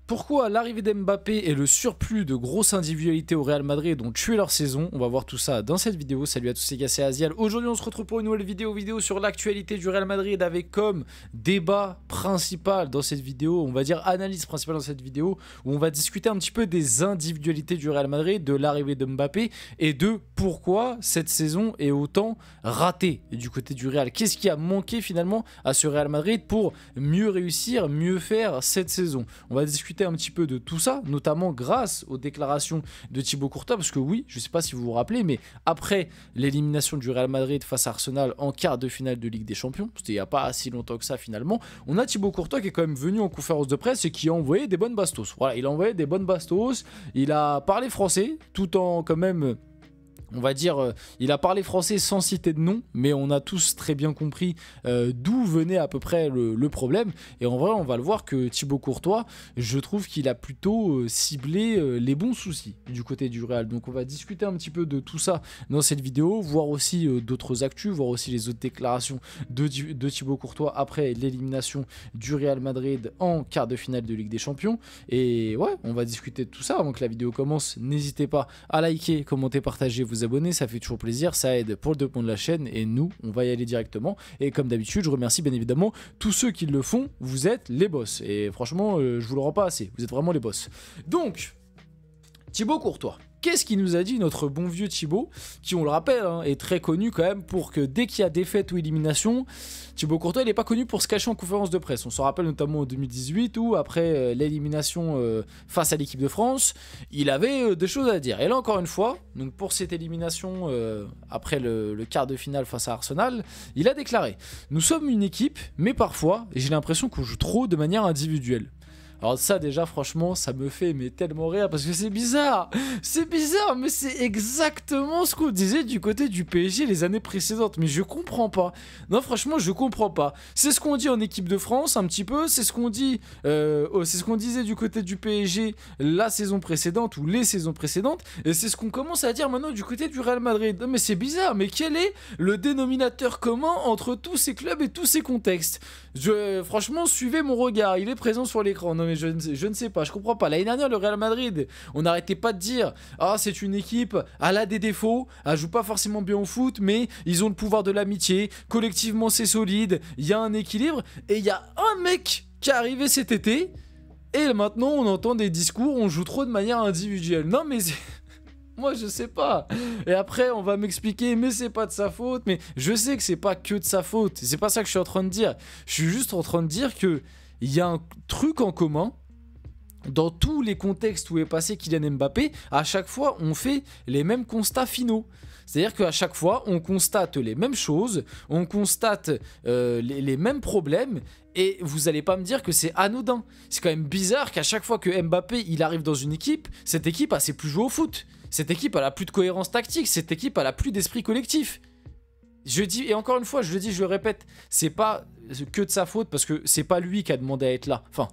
Pourquoi l'arrivée d'Mbappé et le surplus de grosses individualités au Real Madrid ont tué leur saison? On va voir tout ça dans cette vidéo. Salut à tous, c'est gars, c'est Aziel. Aujourd'hui on se retrouve pour une nouvelle vidéo sur l'actualité du Real Madrid avec comme débat principal dans cette vidéo, on va dire analyse principale dans cette vidéo, où on va discuter un petit peu des individualités du Real Madrid, de l'arrivée de Mbappé et de pourquoi cette saison est autant ratée du côté du Real. Qu'est-ce qui a manqué finalement à ce Real Madrid pour mieux réussir, mieux faire cette saison? On va discuter un petit peu de tout ça, notamment grâce aux déclarations de Thibaut Courtois, parce que oui, je ne sais pas si vous vous rappelez, mais après l'élimination du Real Madrid face à Arsenal en quart de finale de Ligue des Champions, c'était il n'y a pas si longtemps que ça finalement, on a Thibaut Courtois qui est quand même venu en conférence de presse et qui a envoyé des bonnes bastos. Voilà, il a envoyé des bonnes bastos, il a parlé français, tout en quand même... On va dire, il a parlé français sans citer de nom, mais on a tous très bien compris d'où venait à peu près le problème. Et en vrai, on va le voir que Thibaut Courtois, je trouve qu'il a plutôt ciblé les bons soucis du côté du Real. Donc on va discuter un petit peu de tout ça dans cette vidéo, voir aussi d'autres actus, voir aussi les autres déclarations de Thibaut Courtois après l'élimination du Real Madrid en quart de finale de Ligue des Champions. Et ouais, on va discuter de tout ça avant que la vidéo commence. N'hésitez pas à liker, commenter, partager, vous abonner, ça fait toujours plaisir, ça aide pour le développement de la chaîne et nous, on va y aller directement. Et comme d'habitude, je remercie bien évidemment tous ceux qui le font, vous êtes les boss. Et franchement, je vous le rends pas assez, vous êtes vraiment les boss. Donc, Thibaut Courtois. Qu'est-ce qu'il nous a dit notre bon vieux Thibaut, qui on le rappelle hein, est très connu quand même pour que dès qu'il y a défaite ou élimination, Thibaut Courtois il n'est pas connu pour se cacher en conférence de presse. On s'en rappelle notamment en 2018 où après l'élimination face à l'équipe de France, il avait des choses à dire. Et là encore une fois, donc pour cette élimination après le quart de finale face à Arsenal, il a déclaré: nous sommes une équipe, mais parfois j'ai l'impression qu'on joue trop de manière individuelle. Alors ça déjà franchement ça me fait mais tellement rire parce que c'est bizarre mais c'est exactement ce qu'on disait du côté du PSG les années précédentes, mais je comprends pas, non franchement je comprends pas, c'est ce qu'on dit en équipe de France un petit peu, c'est ce qu'on dit, c'est ce qu'on disait du côté du PSG la saison précédente ou les saisons précédentes, et c'est ce qu'on commence à dire maintenant du côté du Real Madrid. Non mais c'est bizarre, mais quel est le dénominateur commun entre tous ces clubs et tous ces contextes? Franchement suivez mon regard, il est présent sur l'écran. Non mais je ne sais pas, je comprends pas. L'année dernière, le Real Madrid, on n'arrêtait pas de dire: ah, c'est une équipe, elle a des défauts, elle joue pas forcément bien au foot, mais ils ont le pouvoir de l'amitié, collectivement c'est solide, il y a un équilibre. Et il y a un mec qui est arrivé cet été, et maintenant on entend des discours, on joue trop de manière individuelle. Non mais moi je sais pas. Et après on va m'expliquer mais c'est pas de sa faute. Mais je sais que c'est pas que de sa faute, c'est pas ça que je suis en train de dire. Je suis juste en train de dire que il y a un truc en commun dans tous les contextes où est passé Kylian Mbappé. À chaque fois on fait les mêmes constats finaux. C'est-à-dire qu'à chaque fois, on constate les mêmes choses, on constate les mêmes problèmes, et vous n'allez pas me dire que c'est anodin. C'est quand même bizarre qu'à chaque fois que Mbappé il arrive dans une équipe, cette équipe elle sait plus jouer au foot. Cette équipe elle a plus de cohérence tactique, cette équipe elle a plus d'esprit collectif. Je dis, et encore une fois, je le dis, je le répète, c'est pas que de sa faute parce que c'est pas lui qui a demandé à être là. Enfin,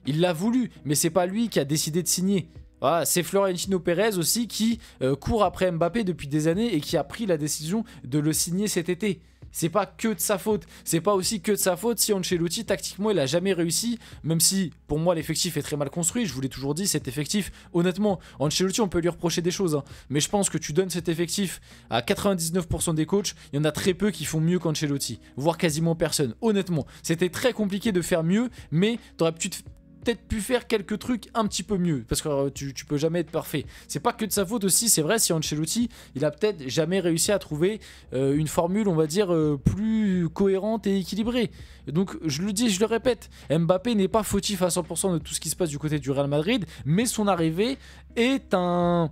il l'a voulu, mais c'est pas lui qui a décidé de signer. Voilà, c'est Florentino Pérez aussi qui court après Mbappé depuis des années et qui a pris la décision de le signer cet été. C'est pas que de sa faute. C'est pas aussi que de sa faute si Ancelotti, tactiquement, il a jamais réussi. Même si, pour moi, l'effectif est très mal construit. Je vous l'ai toujours dit, cet effectif, honnêtement, Ancelotti, on peut lui reprocher des choses. Hein, mais je pense que tu donnes cet effectif à 99% des coachs, il y en a très peu qui font mieux qu'Ancelotti. Voire quasiment personne. Honnêtement, c'était très compliqué de faire mieux, mais t'aurais peut-être pu faire quelques trucs un petit peu mieux, parce que tu peux jamais être parfait. C'est pas que de sa faute aussi, c'est vrai, si Ancelotti il a peut-être jamais réussi à trouver une formule on va dire plus cohérente et équilibrée. Et donc je le dis, je le répète, Mbappé n'est pas fautif à 100% de tout ce qui se passe du côté du Real Madrid, mais son arrivée a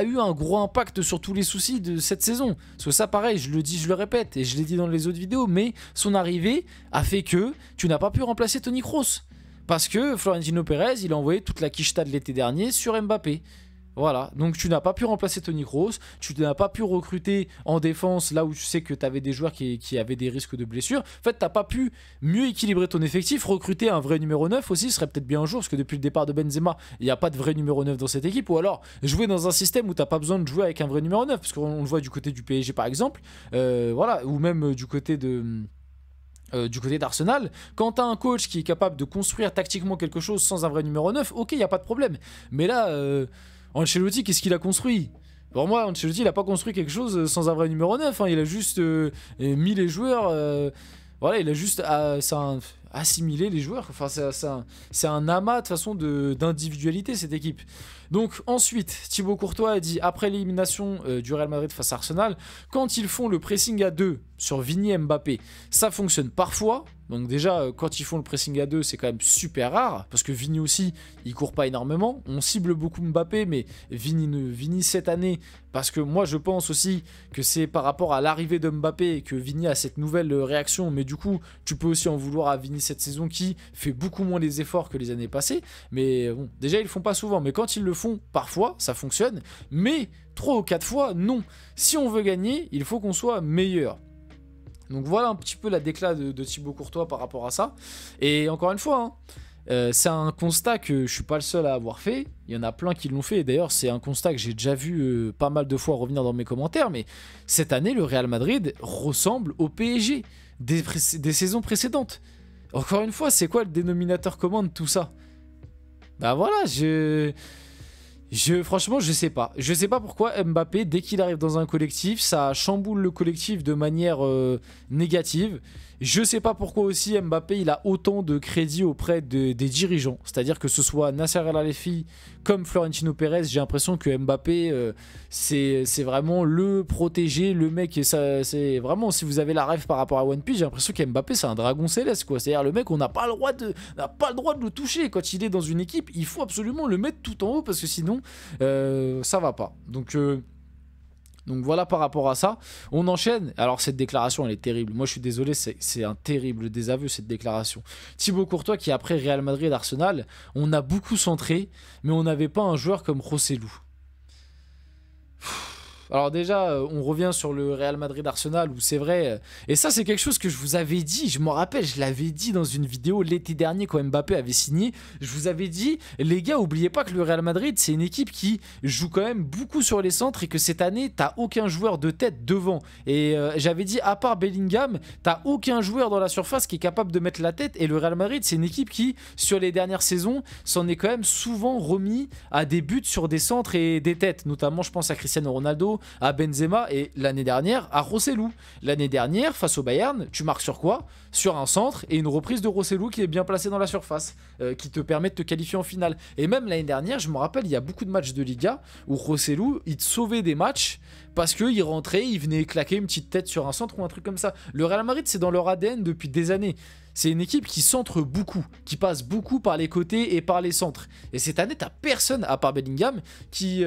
eu un gros impact sur tous les soucis de cette saison. Parce que ça pareil, je le dis, je le répète, et je l'ai dit dans les autres vidéos, mais son arrivée a fait que tu n'as pas pu remplacer Toni Kroos. Parce que Florentino Pérez, il a envoyé toute la quicheta de l'été dernier sur Mbappé. Voilà, donc tu n'as pas pu remplacer Toni Kroos, tu n'as pas pu recruter en défense là où tu sais que tu avais des joueurs qui avaient des risques de blessure. En fait, tu n'as pas pu mieux équilibrer ton effectif, recruter un vrai numéro 9 aussi, ce serait peut-être bien un jour, parce que depuis le départ de Benzema, il n'y a pas de vrai numéro 9 dans cette équipe, ou alors jouer dans un système où tu n'as pas besoin de jouer avec un vrai numéro 9, parce qu'on le voit du côté du PSG par exemple, voilà, ou même du côté de du côté d'Arsenal, quand tu as un coach qui est capable de construire tactiquement quelque chose sans un vrai numéro 9, ok, il n'y a pas de problème. Mais là, Ancelotti, qu'est-ce qu'il a construit? Pour moi, Ancelotti, il n'a pas construit quelque chose sans un vrai numéro 9. Hein. Il a juste mis les joueurs... voilà, il a juste assimilé les joueurs. Enfin, c'est un amas de toute façon d'individualité, cette équipe. Donc ensuite, Thibaut Courtois a dit, après l'élimination du Real Madrid face à Arsenal, quand ils font le pressing à 2 sur Vini et Mbappé, ça fonctionne parfois. Donc déjà, quand ils font le pressing à 2, c'est quand même super rare, parce que Vini aussi, il court pas énormément. On cible beaucoup Mbappé, mais Vini cette année, parce que moi je pense aussi que c'est par rapport à l'arrivée de Mbappé que Vini a cette nouvelle réaction, mais du coup, tu peux aussi en vouloir à Vini cette saison qui fait beaucoup moins les efforts que les années passées. Mais bon, déjà ils le font pas souvent, mais quand ils le font, parfois, ça fonctionne, mais 3 ou 4 fois, non. Si on veut gagner, il faut qu'on soit meilleur. Donc voilà un petit peu la déclat de Thibaut Courtois par rapport à ça. Et encore une fois, hein, c'est un constat que je suis pas le seul à avoir fait. Il y en a plein qui l'ont fait. Et d'ailleurs, c'est un constat que j'ai déjà vu pas mal de fois revenir dans mes commentaires. Mais cette année, le Real Madrid ressemble au PSG des saisons précédentes. Encore une fois, c'est quoi le dénominateur commun de tout ça? Bah voilà, franchement, je sais pas. Je sais pas pourquoi Mbappé, dès qu'il arrive dans un collectif, ça chamboule le collectif de manière négative. Je sais pas pourquoi aussi Mbappé, il a autant de crédit auprès des dirigeants. C'est-à-dire que ce soit Nasser El Khelaifi comme Florentino Pérez, j'ai l'impression que Mbappé, c'est vraiment le protégé, le mec. C'est vraiment, si vous avez la rêve par rapport à One Piece, j'ai l'impression qu'Mbappé, c'est un dragon céleste, quoi. C'est-à-dire le mec, on n'a pas le droit de le toucher. Quand il est dans une équipe, il faut absolument le mettre tout en haut parce que sinon, ça va pas. Donc voilà par rapport à ça. On enchaîne. Alors cette déclaration, elle est terrible. Moi je suis désolé, c'est un terrible désaveu cette déclaration. Thibaut Courtois qui après Real Madrid et Arsenal, on a beaucoup centré, mais on n'avait pas un joueur comme Joselu. Alors déjà, on revient sur le Real Madrid-Arsenal où c'est vrai, et ça c'est quelque chose que je vous avais dit, je m'en rappelle, je l'avais dit dans une vidéo l'été dernier quand Mbappé avait signé, je vous avais dit, les gars, oubliez pas que le Real Madrid c'est une équipe qui joue quand même beaucoup sur les centres et que cette année, t'as aucun joueur de tête devant. Et j'avais dit, à part Bellingham, t'as aucun joueur dans la surface qui est capable de mettre la tête, et le Real Madrid c'est une équipe qui, sur les dernières saisons, s'en est quand même souvent remis à des buts sur des centres et des têtes, notamment je pense à Cristiano Ronaldo, à Benzema et l'année dernière à Rossellou. L'année dernière, face au Bayern, tu marques sur quoi? Sur un centre et une reprise de Rossellou qui est bien placée dans la surface, qui te permet de te qualifier en finale. Et même l'année dernière, je me rappelle, il y a beaucoup de matchs de Liga où Rossellou, il te sauvait des matchs parce qu'il rentrait, il venait claquer une petite tête sur un centre ou un truc comme ça. Le Real Madrid, c'est dans leur ADN depuis des années. C'est une équipe qui centre beaucoup, qui passe beaucoup par les côtés et par les centres. Et cette année, t'as personne, à part Bellingham, qui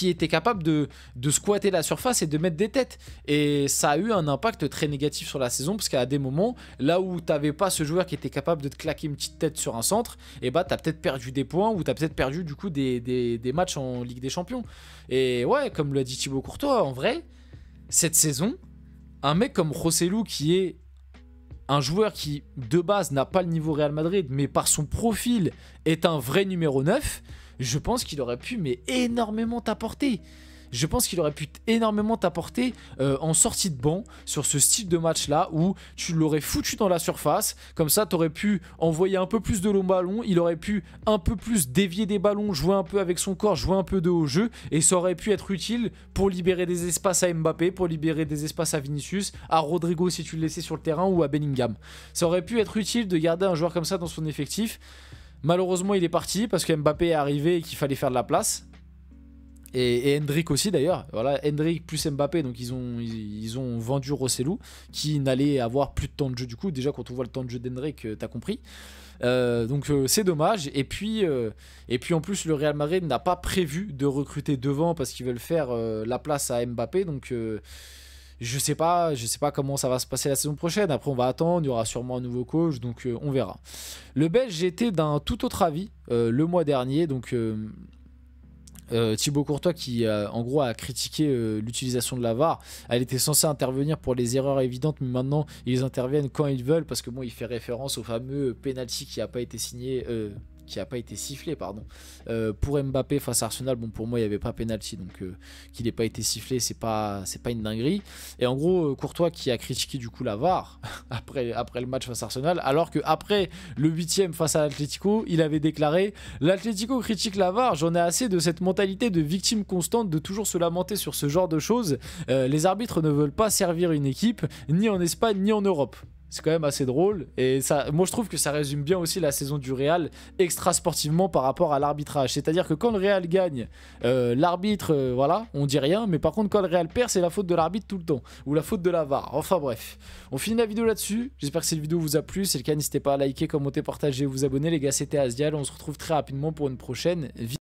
était capable de squatter la surface et de mettre des têtes. Et ça a eu un impact très négatif sur la saison, parce qu'à des moments, là où t'avais pas ce joueur qui était capable de te claquer une petite tête sur un centre, et bah t'as peut-être perdu des points, ou t'as peut-être perdu du coup des matchs en Ligue des Champions. Et ouais, comme l'a dit Thibaut Courtois, en vrai, cette saison, un mec comme Rossellou qui est un joueur qui de base n'a pas le niveau Real Madrid, mais par son profil est un vrai numéro 9, je pense qu'il aurait pu énormément t'apporter. Je pense qu'il aurait pu énormément t'apporter en sortie de banc sur ce style de match-là où tu l'aurais foutu dans la surface. Comme ça, tu aurais pu envoyer un peu plus de longs ballons. Il aurait pu un peu plus dévier des ballons, jouer un peu avec son corps, jouer un peu de haut jeu. Et ça aurait pu être utile pour libérer des espaces à Mbappé, pour libérer des espaces à Vinicius, à Rodrigo si tu le laissais sur le terrain ou à Bellingham. Ça aurait pu être utile de garder un joueur comme ça dans son effectif. Malheureusement, il est parti parce que Mbappé est arrivé et qu'il fallait faire de la place. Et Hendrick aussi d'ailleurs. Voilà, Hendrick plus Mbappé, donc ils ont vendu Rossellou qui n'allait avoir plus de temps de jeu du coup. Déjà, quand on voit le temps de jeu d'Hendrick, t'as compris. Donc c'est dommage. Et puis en plus, le Real Madrid n'a pas prévu de recruter devant parce qu'ils veulent faire la place à Mbappé. Donc je sais pas comment ça va se passer la saison prochaine. Après, on va attendre. Il y aura sûrement un nouveau coach, donc on verra. Le Belge était d'un tout autre avis le mois dernier. Donc Thibaut Courtois qui en gros a critiqué l'utilisation de la VAR. Elle était censée intervenir pour les erreurs évidentes, mais maintenant ils interviennent quand ils veulent parce que bon, il fait référence au fameux penalty qui n'a pas été signé. qui a pas été sifflé, pardon. Pour Mbappé face à Arsenal, bon pour moi il n'y avait pas penalty, donc qu'il n'ait pas été sifflé, c'est pas une dinguerie. Et en gros Courtois qui a critiqué du coup la VAR après le match face à Arsenal, alors que après le 8e face à l'Atlético, il avait déclaré: l'Atlético critique la VAR, j'en ai assez de cette mentalité de victime constante, de toujours se lamenter sur ce genre de choses. Les arbitres ne veulent pas servir une équipe, ni en Espagne ni en Europe. C'est quand même assez drôle et ça, moi je trouve que ça résume bien aussi la saison du Real extra sportivement par rapport à l'arbitrage. C'est-à-dire que quand le Real gagne, l'arbitre, voilà, on dit rien, mais par contre quand le Real perd, c'est la faute de l'arbitre tout le temps, ou la faute de la VAR. Enfin bref, on finit la vidéo là-dessus. J'espère que cette vidéo vous a plu. Si c'est le cas, n'hésitez pas à liker, commenter, partager, vous abonner. Les gars, c'était Azial. On se retrouve très rapidement pour une prochaine vidéo.